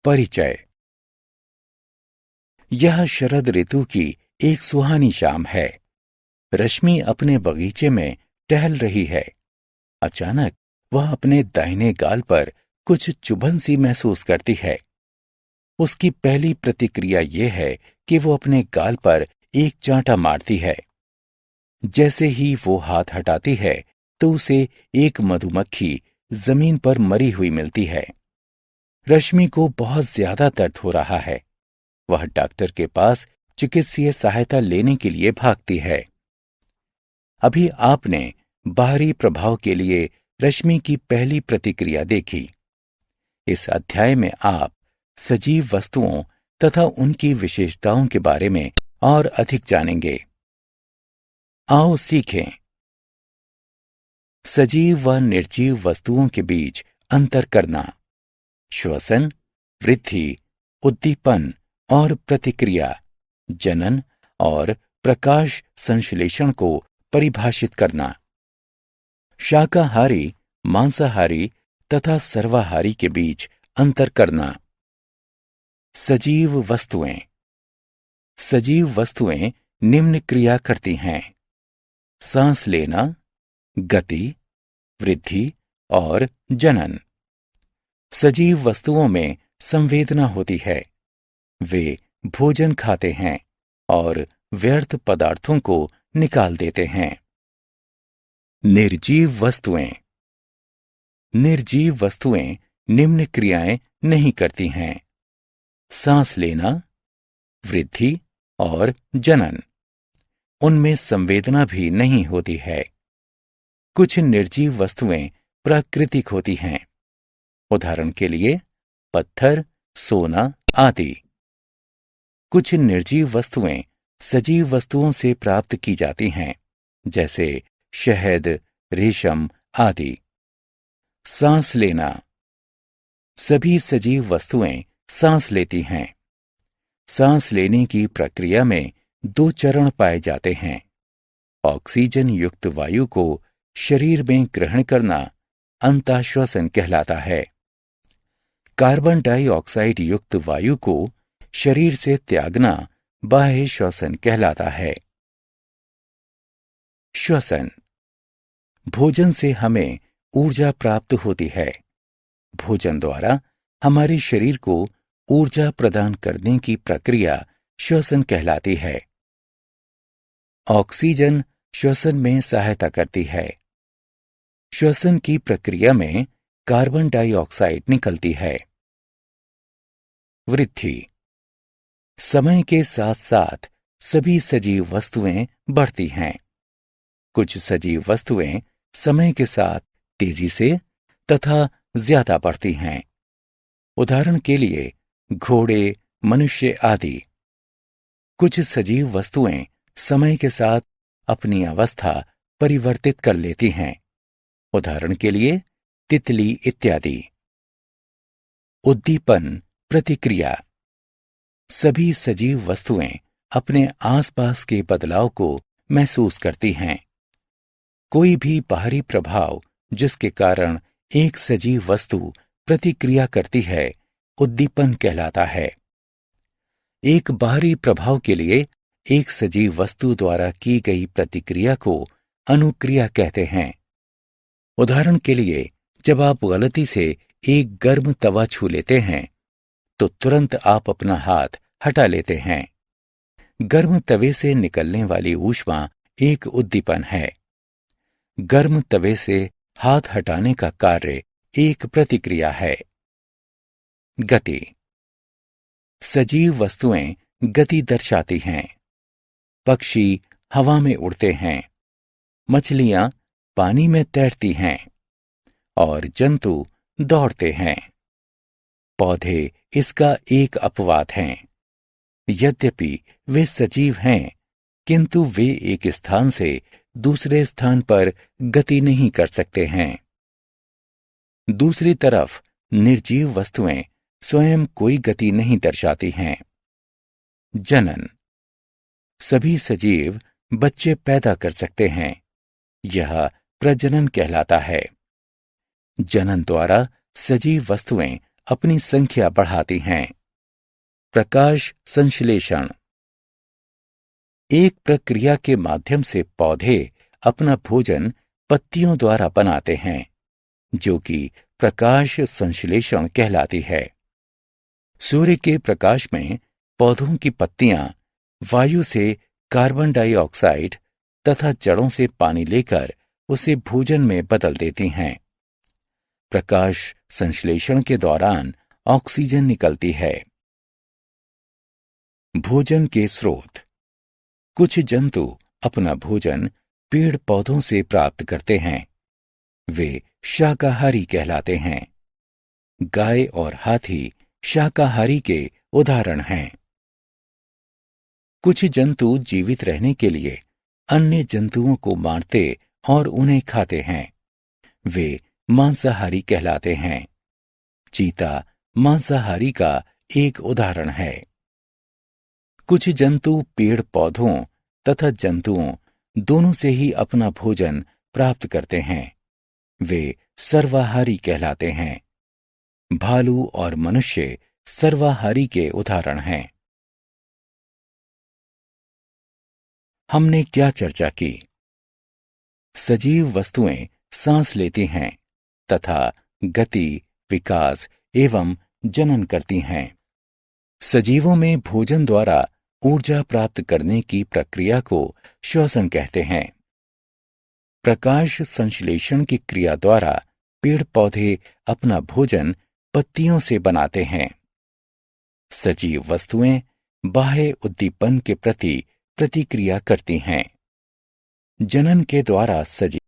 परिचय। यह शरद ऋतु की एक सुहानी शाम है। रश्मि अपने बगीचे में टहल रही है। अचानक वह अपने दाहिने गाल पर कुछ चुभन सी महसूस करती है। उसकी पहली प्रतिक्रिया यह है कि वो अपने गाल पर एक चांटा मारती है। जैसे ही वो हाथ हटाती है तो उसे एक मधुमक्खी जमीन पर मरी हुई मिलती है। रश्मि को बहुत ज्यादा दर्द हो रहा है। वह डॉक्टर के पास चिकित्सीय सहायता लेने के लिए भागती है। अभी आपने बाहरी प्रभाव के लिए रश्मि की पहली प्रतिक्रिया देखी। इस अध्याय में आप सजीव वस्तुओं तथा उनकी विशेषताओं के बारे में और अधिक जानेंगे। आओ सीखें। सजीव व निर्जीव वस्तुओं के बीच अंतर करना। श्वसन, वृद्धि, उद्दीपन और प्रतिक्रिया, जनन और प्रकाश संश्लेषण को परिभाषित करना। शाकाहारी, मांसाहारी तथा सर्वाहारी के बीच अंतर करना। सजीव वस्तुएं। सजीव वस्तुएं निम्न क्रिया करती हैं: सांस लेना, गति, वृद्धि और जनन। सजीव वस्तुओं में संवेदना होती है। वे भोजन खाते हैं और व्यर्थ पदार्थों को निकाल देते हैं। निर्जीव वस्तुएं। निर्जीव वस्तुएं निम्न क्रियाएं नहीं करती हैं: सांस लेना, वृद्धि और जनन। उनमें संवेदना भी नहीं होती है। कुछ निर्जीव वस्तुएं प्राकृतिक होती हैं। उदाहरण के लिए पत्थर, सोना आदि। कुछ निर्जीव वस्तुएं सजीव वस्तुओं से प्राप्त की जाती हैं, जैसे शहद, रेशम आदि। सांस लेना। सभी सजीव वस्तुएं सांस लेती हैं। सांस लेने की प्रक्रिया में 2 चरण पाए जाते हैं: ऑक्सीजन युक्त वायु को शरीर में ग्रहण करना अंतःश्वसन कहलाता है। कार्बन डाइऑक्साइड युक्त वायु को शरीर से त्यागना बाह्य श्वसन कहलाता है। श्वसन। भोजन से हमें ऊर्जा प्राप्त होती है। भोजन द्वारा हमारे शरीर को ऊर्जा प्रदान करने की प्रक्रिया श्वसन कहलाती है। ऑक्सीजन श्वसन में सहायता करती है। श्वसन की प्रक्रिया में कार्बन डाइऑक्साइड निकलती है। वृद्धि। समय के साथ साथ सभी सजीव वस्तुएं बढ़ती हैं। कुछ सजीव वस्तुएं समय के साथ तेजी से तथा ज्यादा बढ़ती हैं। उदाहरण के लिए घोड़े, मनुष्य आदि। कुछ सजीव वस्तुएं समय के साथ अपनी अवस्था परिवर्तित कर लेती हैं। उदाहरण के लिए तितली इत्यादि। उद्दीपन, प्रतिक्रिया। सभी सजीव वस्तुएं अपने आसपास के बदलाव को महसूस करती हैं। कोई भी बाहरी प्रभाव जिसके कारण एक सजीव वस्तु प्रतिक्रिया करती है, उद्दीपन कहलाता है। एक बाहरी प्रभाव के लिए एक सजीव वस्तु द्वारा की गई प्रतिक्रिया को अनुक्रिया कहते हैं। उदाहरण के लिए जब आप गलती से एक गर्म तवा छू लेते हैं तो तुरंत आप अपना हाथ हटा लेते हैं। गर्म तवे से निकलने वाली ऊष्मा एक उद्दीपन है। गर्म तवे से हाथ हटाने का कार्य एक प्रतिक्रिया है। गति। सजीव वस्तुएं गति दर्शाती हैं। पक्षी हवा में उड़ते हैं, मछलियां पानी में तैरती हैं और जंतु दौड़ते हैं। पौधे इसका एक अपवाद हैं। यद्यपि वे सजीव हैं, किंतु वे एक स्थान से दूसरे स्थान पर गति नहीं कर सकते हैं। दूसरी तरफ निर्जीव वस्तुएं स्वयं कोई गति नहीं दर्शाती हैं। जनन। सभी सजीव बच्चे पैदा कर सकते हैं। यह प्रजनन कहलाता है। जनन द्वारा सजीव वस्तुएं अपनी संख्या बढ़ाती हैं। प्रकाश संश्लेषण एक प्रक्रिया के माध्यम से पौधे अपना भोजन पत्तियों द्वारा बनाते हैं, जो कि प्रकाश संश्लेषण कहलाती है। सूर्य के प्रकाश में पौधों की पत्तियां वायु से कार्बन डाइऑक्साइड तथा जड़ों से पानी लेकर उसे भोजन में बदल देती हैं। प्रकाश संश्लेषण के दौरान ऑक्सीजन निकलती है। भोजन के स्रोत कुछ जंतु अपना भोजन पेड़ पौधों से प्राप्त करते हैं। वे शाकाहारी कहलाते हैं। गाय और हाथी शाकाहारी के उदाहरण हैं। कुछ जंतु जीवित रहने के लिए अन्य जंतुओं को मारते और उन्हें खाते हैं। वे मांसाहारी कहलाते हैं। चीता मांसाहारी का एक उदाहरण है। कुछ जंतु पेड़ पौधों तथा जंतुओं दोनों से ही अपना भोजन प्राप्त करते हैं। वे सर्वाहारी कहलाते हैं। भालू और मनुष्य सर्वाहारी के उदाहरण हैं। हमने क्या चर्चा की? सजीव वस्तुएं सांस लेती हैं तथा गति, विकास एवं जनन करती हैं। सजीवों में भोजन द्वारा ऊर्जा प्राप्त करने की प्रक्रिया को श्वसन कहते हैं। प्रकाश संश्लेषण की क्रिया द्वारा पेड़ पौधे अपना भोजन पत्तियों से बनाते हैं। सजीव वस्तुएं बाह्य उद्दीपन के प्रति प्रतिक्रिया करती हैं। जनन के द्वारा सजीव